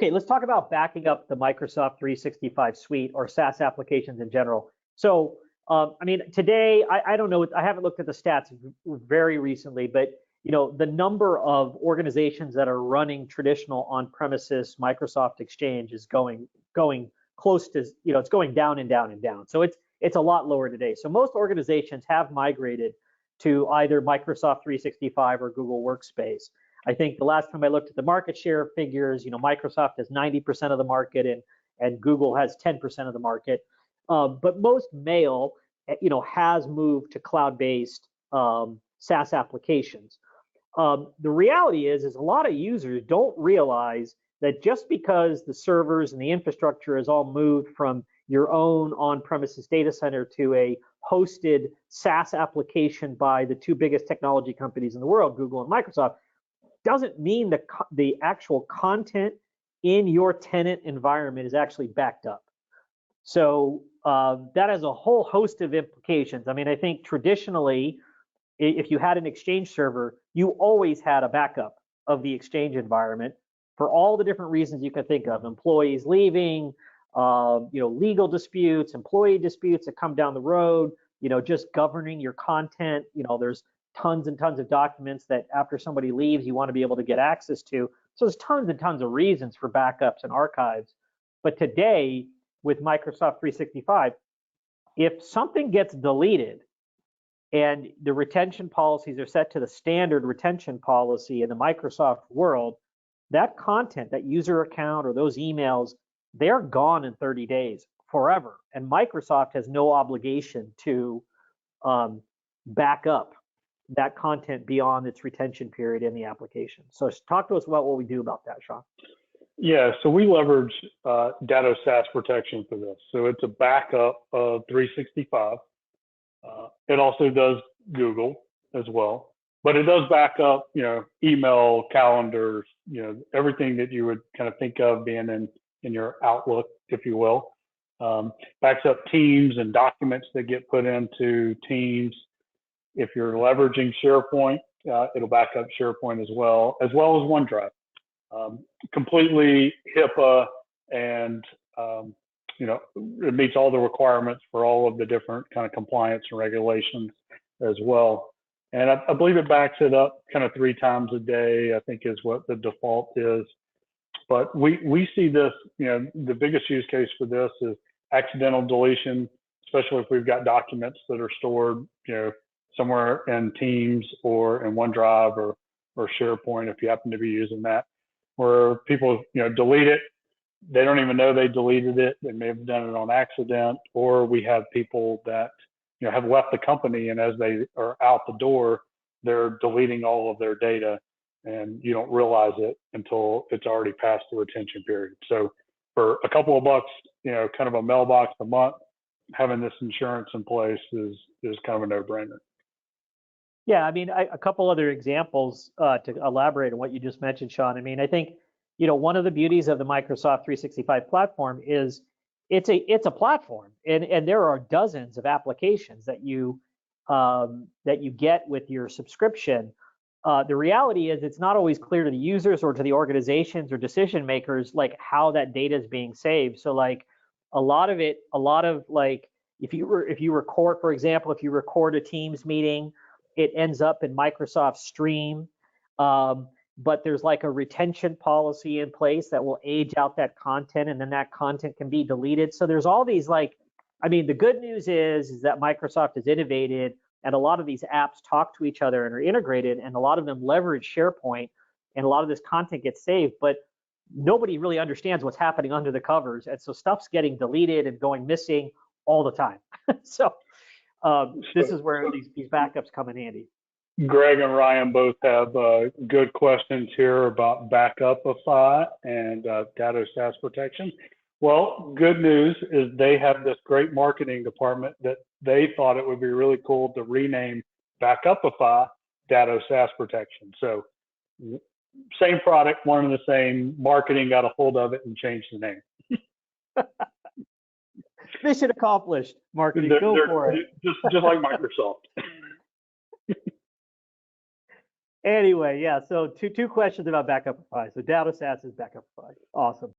Okay, let's talk about backing up the Microsoft 365 suite or SaaS applications in general. So, I mean, today, I don't know, I haven't looked at the stats very recently, but the number of organizations that are running traditional on-premises Microsoft Exchange is going close to, it's going down and down and down. So it's a lot lower today. So most organizations have migrated to either Microsoft 365 or Google Workspace. I think the last time I looked at the market share figures, Microsoft has 90% of the market and Google has 10% of the market. But most mail, has moved to cloud-based SaaS applications. The reality is a lot of users don't realize that just because the servers and the infrastructure is all moved from your own on-premises data center to a hosted SaaS application by the two biggest technology companies in the world, Google and Microsoft, doesn't mean that the actual content in your tenant environment is actually backed up. So that has a whole host of implications. I mean, I think traditionally, if you had an Exchange server, you always had a backup of the Exchange environment for all the different reasons you can think of: employees leaving, legal disputes, employee disputes that come down the road, just governing your content. There's tons and tons of documents that after somebody leaves, you want to be able to get access to. So there's tons and tons of reasons for backups and archives. But today, with Microsoft 365, if something gets deleted and the retention policies are set to the standard retention policy in the Microsoft world, that content, that user account or those emails, they're gone in 30 days forever. And Microsoft has no obligation to back up that content beyond its retention period in the application. So talk to us about what we do about that, Sean. Yeah, so we leverage Datto SaaS protection for this. So it's a backup of 365. It also does Google as well, but it does back up, email, calendars, everything that you would kind of think of being in your Outlook, if you will. Backs up Teams and documents that get put into Teams. If you're leveraging SharePoint, it'll back up SharePoint as well as OneDrive. Completely HIPAA and, it meets all the requirements for all of the different kind of compliance and regulations as well. And I believe it backs it up kind of 3 times a day, I think is what the default is. But we see this, the biggest use case for this is accidental deletion, especially if we've got documents that are stored, somewhere in Teams or in OneDrive or SharePoint, if you happen to be using that, where people, delete it. They don't even know they deleted it. They may have done it on accident, or we have people that, have left the company, and as they are out the door, they're deleting all of their data, and you don't realize it until it's already past the retention period. So for a couple of bucks, kind of a mailbox a month, having this insurance in place is kind of a no-brainer. Yeah, I mean, a couple other examples to elaborate on what you just mentioned, Sean. I mean, I think, one of the beauties of the Microsoft 365 platform is it's a platform, and there are dozens of applications that you get with your subscription. The reality is it's not always clear to the users or to the organizations or decision makers like how that data is being saved. So like a lot of if you record, for example, if you record a Teams meeting, it ends up in Microsoft Stream, but there's like a retention policy in place that will age out that content, and then that content can be deleted. So there's all these the good news is that Microsoft has innovated, and a lot of these apps talk to each other and are integrated, and a lot of them leverage SharePoint, and a lot of this content gets saved, but nobody really understands what's happening under the covers, and so stuff's getting deleted and going missing all the time. So this is where these backups come in handy. Greg and Ryan both have good questions here about Backupify and Datto SaaS protection. Well, good news is they have this great marketing department that they thought it would be really cool to rename Backupify Datto SaaS protection. So same product, one and the same. Marketing got a hold of it and changed the name. Mission accomplished. Marketing, go for it. Just like Microsoft. Anyway, yeah. So two questions about backup for Pi. So Data SAS is backup for Pi. Awesome.